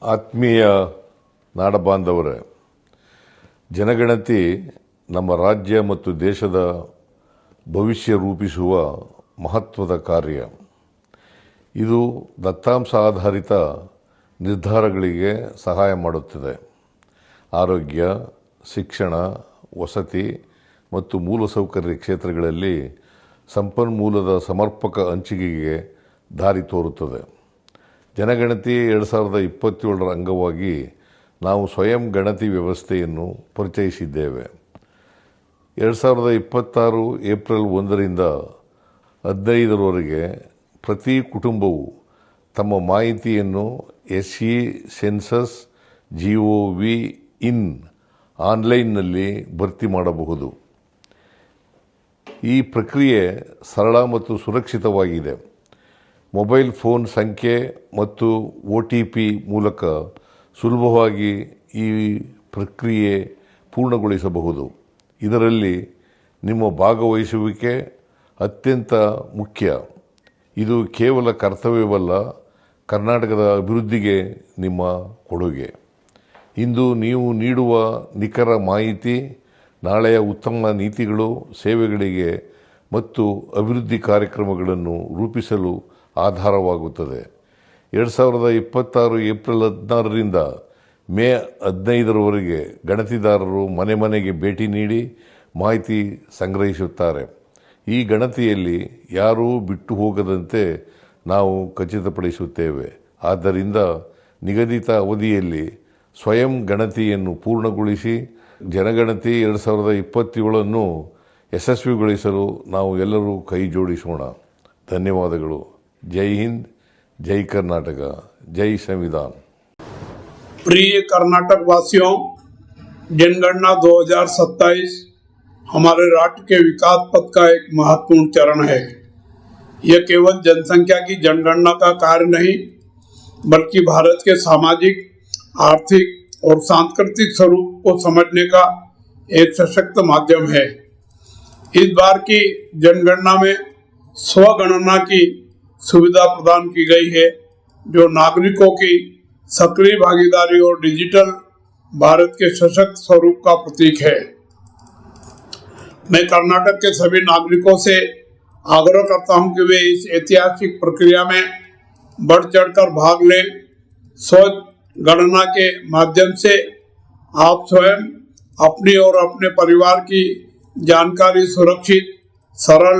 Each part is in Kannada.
ಆತ್ಮೀಯ ನಾಡಬಾಂಧವರೇ, ಜನಗಣತಿ ನಮ್ಮ ರಾಜ್ಯ ಮತ್ತು ದೇಶದ ಭವಿಷ್ಯ ರೂಪಿಸುವ ಮಹತ್ವದ ಕಾರ್ಯ. ಇದು ದತ್ತಾಂಶ ಆಧಾರಿತ ನಿರ್ಧಾರಗಳಿಗೆ ಸಹಾಯ ಮಾಡುತ್ತದೆ. ಆರೋಗ್ಯ, ಶಿಕ್ಷಣ, ವಸತಿ ಮತ್ತು ಮೂಲಸೌಕರ್ಯ ಕ್ಷೇತ್ರಗಳಲ್ಲಿ ಸಂಪನ್ಮೂಲದ ಸಮರ್ಪಕ ಹಂಚಿಕೆಗೆ ದಾರಿ ತೋರುತ್ತದೆ. ಜನಗಣತಿ 2027ರ ಅಂಗವಾಗಿ ನಾವು ಸ್ವಯಂ ಗಣತಿ ವ್ಯವಸ್ಥೆಯನ್ನು ಪರಿಚಯಿಸಿದ್ದೇವೆ. 2026 ಏಪ್ರಿಲ್ 1ರಿಂದ 15ರವರೆಗೆ ಪ್ರತಿ ಕುಟುಂಬವು ತಮ್ಮ ಮಾಹಿತಿಯನ್ನು SE ಸೆನ್ಸಸ್ GOV-in ಆನ್ಲೈನ್ನಲ್ಲಿ ಭರ್ತಿ ಮಾಡಬಹುದು. ಈ ಪ್ರಕ್ರಿಯೆ ಸರಳ ಮತ್ತು ಸುರಕ್ಷಿತವಾಗಿದೆ. ಮೊಬೈಲ್ ಫೋನ್ ಸಂಖ್ಯೆ ಮತ್ತು OTP ಮೂಲಕ ಸುಲಭವಾಗಿ ಈ ಪ್ರಕ್ರಿಯೆ ಪೂರ್ಣಗೊಳಿಸಬಹುದು. ಇದರಲ್ಲಿ ನಿಮ್ಮ ಭಾಗವಹಿಸುವಿಕೆ ಅತ್ಯಂತ ಮುಖ್ಯ. ಇದು ಕೇವಲ ಕರ್ತವ್ಯವಲ್ಲ, ಕರ್ನಾಟಕದ ಅಭಿವೃದ್ಧಿಗೆ ನಿಮ್ಮ ಕೊಡುಗೆ. ಇಂದು ನೀವು ನೀಡುವ ನಿಖರ ಮಾಹಿತಿ ನಾಳೆಯ ಉತ್ತಮ ನೀತಿಗಳು, ಸೇವೆಗಳಿಗೆ ಮತ್ತು ಅಭಿವೃದ್ಧಿ ಕಾರ್ಯಕ್ರಮಗಳನ್ನು ರೂಪಿಸಲು ಆಧಾರವಾಗುತ್ತದೆ. 2026 ಏಪ್ರಿಲ್ 16ರಿಂದ ಮೇ 15ರವರೆಗೆ ಗಣತಿದಾರರು ಮನೆ ಮನೆಗೆ ಭೇಟಿ ನೀಡಿ ಮಾಹಿತಿ ಸಂಗ್ರಹಿಸುತ್ತಾರೆ. ಈ ಗಣತಿಯಲ್ಲಿ ಯಾರೂ ಬಿಟ್ಟು ಹೋಗದಂತೆ ನಾವು ಖಚಿತಪಡಿಸುತ್ತೇವೆ. ಆದ್ದರಿಂದ ನಿಗದಿತ ಅವಧಿಯಲ್ಲಿ ಸ್ವಯಂ ಗಣತಿಯನ್ನು ಪೂರ್ಣಗೊಳಿಸಿ ಜನಗಣತಿ 2027 ಯಶಸ್ವಿಗೊಳಿಸಲು ನಾವು ಎಲ್ಲರೂ ಕೈ ಜೋಡಿಸೋಣ. ಧನ್ಯವಾದಗಳು. जय हिंद, जय कर्नाटक, जय संविधान। प्रिय कर्नाटक वासियों, जनगणना 2027 हमारे राष्ट्र के विकास पथ का एक महत्वपूर्ण चरण है। यह केवल जनसंख्या की जनगणना का कार्य नहीं, बल्कि भारत के सामाजिक, आर्थिक और सांस्कृतिक स्वरूप को समझने का एक सशक्त माध्यम है। इस बार की जनगणना में स्वगणना की सुविधा प्रदान की गई है, जो नागरिकों की सक्रिय भागीदारी और डिजिटल भारत के सशक्त स्वरूप का प्रतीक है। मैं कर्नाटक के सभी नागरिकों से आग्रह करता हूं कि वे इस ऐतिहासिक प्रक्रिया में बढ़ चढ़कर भाग लें। स्व गणना के माध्यम से आप स्वयं अपनी और अपने परिवार की जानकारी सुरक्षित, सरल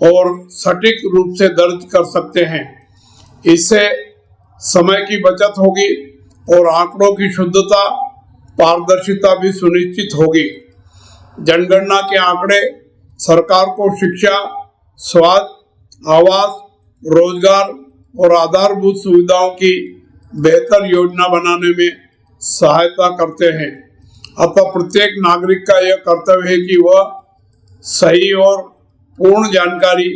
और सटीक रूप से दर्ज कर सकते हैं। इससे समय की बचत होगी और आंकड़ों की शुद्धता, पारदर्शिता भी सुनिश्चित होगी। जनगणना के आंकड़े सरकार को शिक्षा, स्वास्थ्य, आवास, रोजगार और आधारभूत सुविधाओं की बेहतर योजना बनाने में सहायता करते हैं। अतः प्रत्येक नागरिक का यह कर्तव्य है कि वह सही और पूर्ण जानकारी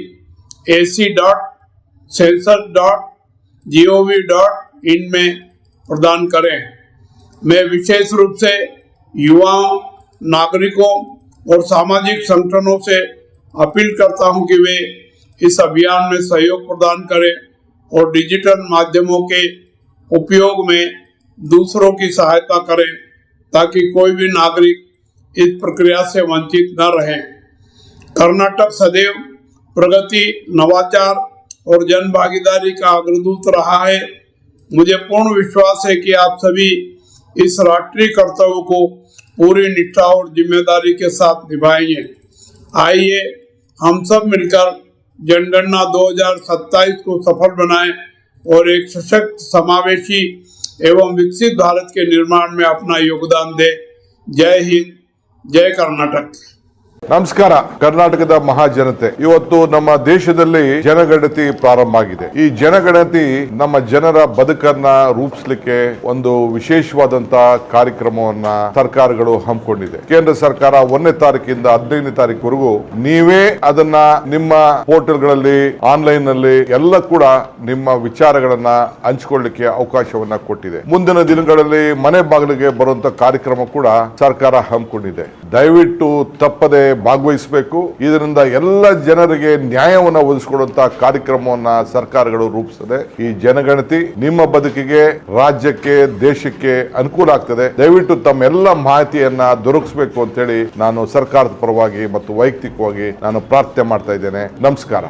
SE.census.gov.in में प्रदान करें। मैं विशेष रूप से युवाओं, नागरिकों और सामाजिक संगठनों से अपील करता हूं कि वे इस अभियान में सहयोग प्रदान करें और डिजिटल माध्यमों के उपयोग में दूसरों की सहायता करें, ताकि कोई भी नागरिक इस प्रक्रिया से वंचित न रहे। कर्नाटक सदैव प्रगति, नवाचार और जन भागीदारी का अग्रदूत रहा है। मुझे पूर्ण विश्वास है कि आप सभी इस राष्ट्रीय कर्तव्य को पूरी निष्ठा और जिम्मेदारी के साथ निभाएंगे। आइए हम सब मिलकर जनगणना 2027 को सफल बनाएं और एक सशक्त, समावेशी एवं विकसित भारत के निर्माण में अपना योगदान दें। जय हिंद, जय कर्नाटक। ನಮಸ್ಕಾರ. ಕರ್ನಾಟಕದ ಮಹಾಜನತೆ, ಇವತ್ತು ನಮ್ಮ ದೇಶದಲ್ಲಿ ಜನಗಣತಿ ಪ್ರಾರಂಭ ಆಗಿದೆ. ಈ ಜನಗಣತಿ ನಮ್ಮ ಜನರ ಬದುಕನ್ನ ರೂಪಿಸಲಿಕ್ಕೆ ಒಂದು ವಿಶೇಷವಾದಂತ ಕಾರ್ಯಕ್ರಮವನ್ನ ಸರ್ಕಾರಗಳು ಹಮ್ಮಿಕೊಂಡಿದೆ. ಕೇಂದ್ರ ಸರ್ಕಾರ 1ನೇ ತಾರೀಕಿಂದ 15ನೇ ತಾರೀಕುವರೆಗೂ ನೀವೇ ಅದನ್ನ ನಿಮ್ಮ ಪೋರ್ಟಲ್ಗಳಲ್ಲಿ, ಆನ್ಲೈನ್ ನಲ್ಲಿ ಎಲ್ಲ ಕೂಡ ನಿಮ್ಮ ವಿಚಾರಗಳನ್ನ ಹಂಚಿಕೊಳ್ಳಲಿಕ್ಕೆ ಅವಕಾಶವನ್ನ ಕೊಟ್ಟಿದೆ. ಮುಂದಿನ ದಿನಗಳಲ್ಲಿ ಮನೆ ಬಾಗಿಲಿಗೆ ಬರುವಂತ ಕಾರ್ಯಕ್ರಮ ಕೂಡ ಸರ್ಕಾರ ಹಮ್ಮಿಕೊಂಡಿದೆ. ದಯವಿಟ್ಟು ತಪ್ಪದೆ ಭಾಗವಹಿಸಬೇಕು. ಇದರಿಂದ ಎಲ್ಲ ಜನರಿಗೆ ನ್ಯಾಯವನ್ನು ಒದಗಿಸಿಕೊಡುವಂತಹ ಕಾರ್ಯಕ್ರಮವನ್ನ ಸರ್ಕಾರಗಳು ರೂಪಿಸಿದೆ. ಈ ಜನಗಣತಿ ನಿಮ್ಮ ಬದುಕಿಗೆ, ರಾಜ್ಯಕ್ಕೆ, ದೇಶಕ್ಕೆ ಅನುಕೂಲ ಆಗ್ತದೆ. ದಯವಿಟ್ಟು ತಮ್ಮೆಲ್ಲ ಮಾಹಿತಿಯನ್ನ ದೊರಕಿಸಬೇಕು ಅಂತ ಹೇಳಿ ನಾನು ಸರ್ಕಾರದ ಪರವಾಗಿ ಮತ್ತು ವೈಯಕ್ತಿಕವಾಗಿ ನಾನು ಪ್ರಾರ್ಥನೆ ಮಾಡ್ತಾ ಇದ್ದೇನೆ. ನಮಸ್ಕಾರ.